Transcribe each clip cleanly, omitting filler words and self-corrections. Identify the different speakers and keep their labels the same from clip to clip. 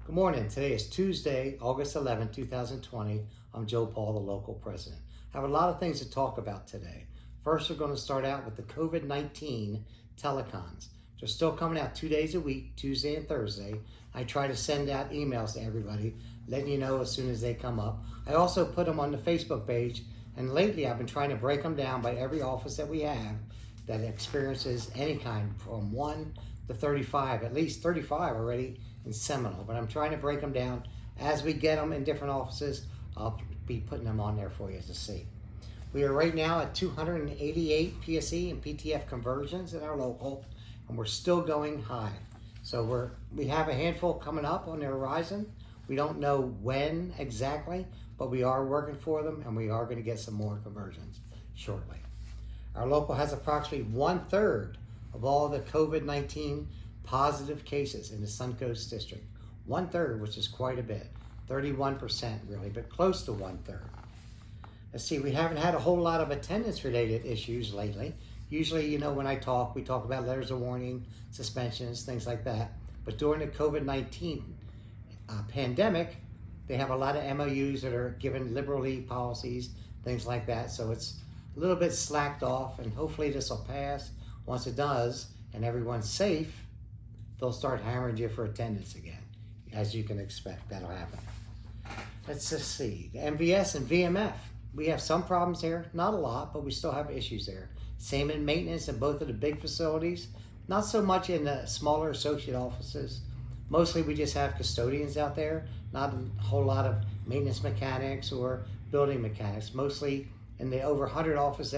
Speaker 1: Good morning. Today is Tuesday, August 11, 2020. I'm Joe Paul, the local president. I have a lot of things to talk about today. First, we're going to start out with the COVID-19 telecons. They're still coming out 2 days a week, Tuesday and Thursday. I try to send out emails to everybody, letting you know as soon as they come up. I also put them on the Facebook page, and lately I've been trying to break them down by every office that we have that experiences any kind from 1 to 35, at least 35 already in Seminole, but I'm trying to break them down as we get them in different offices. I'll be putting them on there for you to see. We are right now at 288 PSE and PTF conversions in our local, and we're still going high. So we have a handful coming up on the horizon. We don't know when exactly, but we are working for them, and we are going to get some more conversions shortly. Our local has approximately 1/3 of all the COVID-19 positive cases in the Suncoast District. 1/3, which is quite a bit. 31% really, but close to 1/3. Let's see, we haven't had a whole lot of attendance related issues lately. Usually, when we talk about letters of warning, suspensions, things like that. But during the COVID-19 pandemic, they have a lot of MOUs that are given liberally policies, things like that. So it's a little bit slacked off, and hopefully this will pass. Once it does, and everyone's safe, they'll start hammering you for attendance again. As you can expect, that'll happen. Let's just see. The MVS and VMF. We have some problems here. Not a lot, but we still have issues there. Same in maintenance in both of the big facilities. Not so much in the smaller associate offices. Mostly we just have custodians out there. Not a whole lot of maintenance mechanics or building mechanics. Mostly in the over 100 offices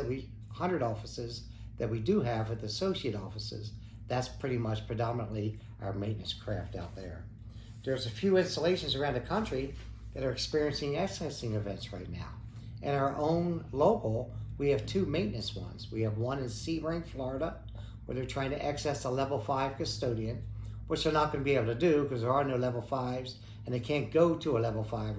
Speaker 1: that we do have at the associate offices. That's pretty much predominantly our maintenance craft out there. There's a few installations around the country that are experiencing accessing events right now. In our own local, we have 2 maintenance ones. We have one in Sebring, Florida, where they're trying to access a level 5 custodian, which they're not going to be able to do because there are no level 5s, and they can't go to a level 5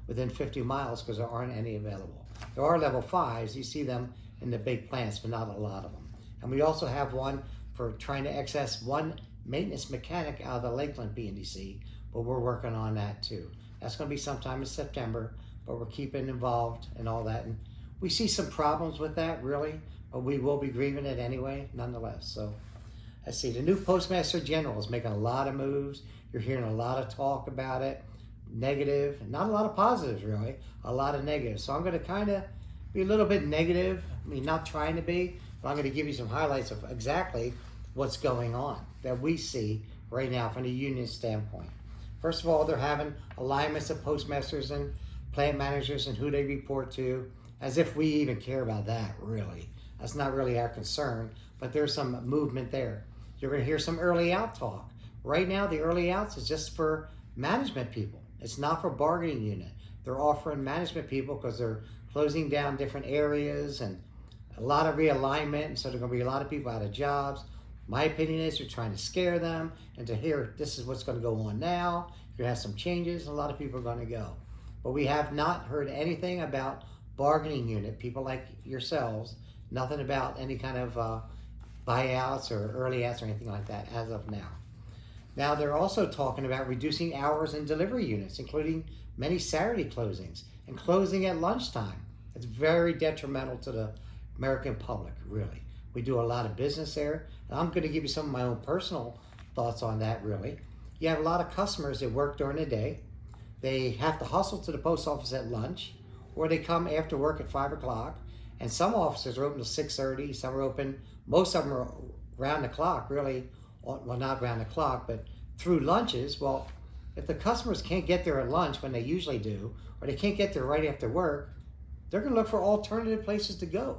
Speaker 1: within 50 miles because there aren't any available. There are level 5s, you see them in the big plants, but not a lot of them. And we also have one for trying to access one maintenance mechanic out of the Lakeland BNDC, but we're working on that too. That's going to be sometime in September, but we're keeping involved and all that. And we see some problems with that, really, but we will be grieving it anyway, nonetheless. So let's see, the new Postmaster General is making a lot of moves. You're hearing a lot of talk about it, negative, not a lot of positives, really, a lot of negatives. So I'm going to kind of be a little bit negative. I mean, not trying to be, but I'm going to give you some highlights of exactly what's going on that we see right now from the union standpoint. First of all, they're having alignments of postmasters and plant managers and who they report to, as if we even care about that, really. That's not really our concern, but there's some movement there. You're going to hear some early out talk. Right now, the early outs is just for management people. It's not for bargaining unit. They're offering management people because they're closing down different areas and a lot of realignment, and so there are going to be a lot of people out of jobs. My opinion is you're trying to scare them and to hear this is what's going to go on now. You're going to have some changes, and a lot of people are going to go. But we have not heard anything about bargaining unit, people like yourselves, nothing about any kind of buyouts or early outs or anything like that as of now. Now they're also talking about reducing hours in delivery units, including many Saturday closings and closing at lunchtime. It's very detrimental to the American public, really. We do a lot of business there, and I'm going to give you some of my own personal thoughts on that, really. You have a lot of customers that work during the day. They have to hustle to the post office at lunch, or they come after work at 5 o'clock, and some offices are open till 6:30, some are open, most of them are round the clock, really. Well, not round the clock, but through lunches. Well, if the customers can't get there at lunch when they usually do, or they can't get there right after work, they're going to look for alternative places to go.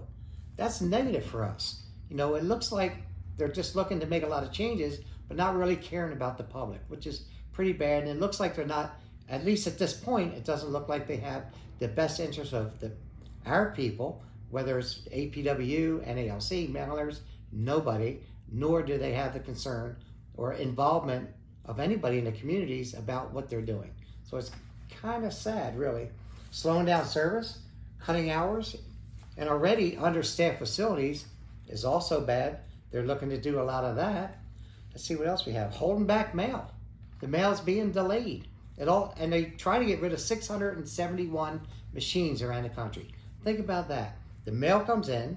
Speaker 1: That's negative for us. It looks like they're just looking to make a lot of changes, but not really caring about the public, which is pretty bad. And it looks like they're not, at least at this point, it doesn't look like they have the best interest of our people, whether it's APW, NALC, mailers, nobody, nor do they have the concern or involvement of anybody in the communities about what they're doing. So it's kind of sad, really. Slowing down service, cutting hours, and already understaffed facilities is also bad. They're looking to do a lot of that. Let's see what else we have. Holding back mail. the mail's being delayed. And they try to get rid of 671 machines around the country. Think about that. The mail comes in,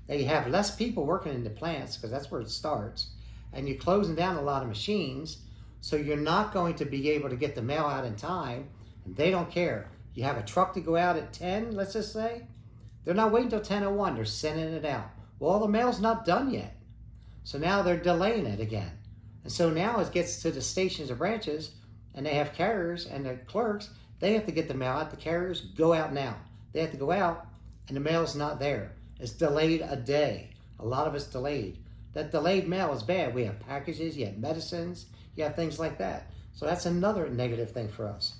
Speaker 1: they have less people working in the plants because that's where it starts, and you're closing down a lot of machines, so you're not going to be able to get the mail out in time, and they don't care. You have a truck to go out at 10, let's just say, they're not waiting until 10:01, they're sending it out. Well, the mail's not done yet. So now they're delaying it again. And so now it gets to the stations or branches, and they have carriers and the clerks, they have to get the mail out. The carriers go out now. They have to go out, and the mail's not there. It's delayed a day. A lot of it's delayed. That delayed mail is bad. We have packages, you have medicines, you have things like that. So that's another negative thing for us.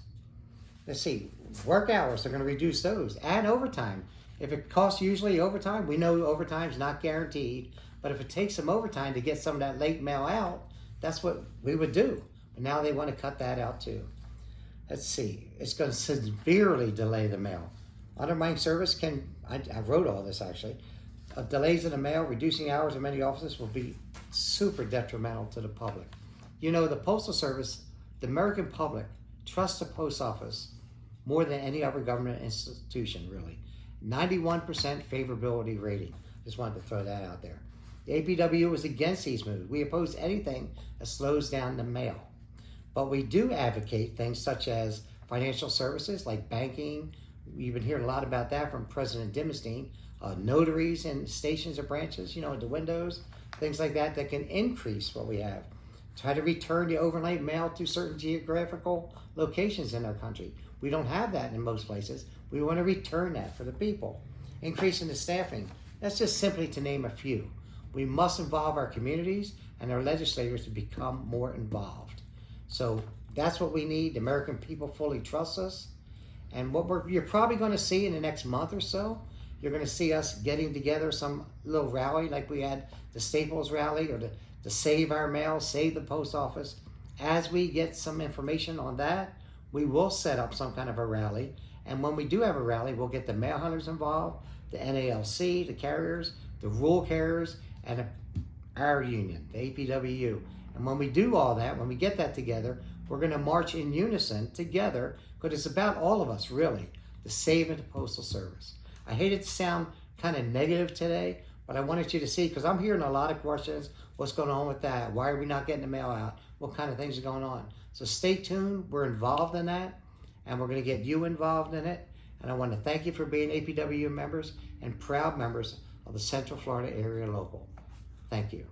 Speaker 1: Let's see, work hours, they're going to reduce those. Add overtime. If it costs usually overtime, we know overtime's not guaranteed, but if it takes some overtime to get some of that late mail out, that's what we would do. But now they want to cut that out too. Let's see, it's going to severely delay the mail. Undermining service I wrote all this actually. Delays in the mail, reducing hours in many offices will be super detrimental to the public. You know, the Postal Service, the American public, trusts the post office more than any other government institution, really. 91% favorability rating. Just wanted to throw that out there. The APW was against these moves. We oppose anything that slows down the mail. But we do advocate things such as financial services like banking. We've been hearing a lot about that from President Dimmelstein. Notaries and stations or branches, the windows, things like that can increase what we have. Try to return the overnight mail to certain geographical locations in our country. We don't have that in most places. We want to return that for the people. Increasing the staffing. That's just simply to name a few. We must involve our communities and our legislators to become more involved. So that's what we need. The American people fully trust us. And what you're probably going to see in the next month or so, you're going to see us getting together some little rally like we had the Staples rally or the Save Our Mail, Save the Post Office. As we get some information on that, we will set up some kind of a rally. And when we do have a rally, we'll get the mail hunters involved, the NALC, the carriers, the rural carriers, and our union, the APWU. And when we do all that, when we get that together, we're going to march in unison together because it's about all of us, really, to save the Postal Service. I hate it to sound kind of negative today, but I wanted you to see, because I'm hearing a lot of questions, what's going on with that? Why are we not getting the mail out? What kind of things are going on? So stay tuned. We're involved in that, and we're going to get you involved in it. And I want to thank you for being APWU members and proud members of the Central Florida Area Local. Thank you.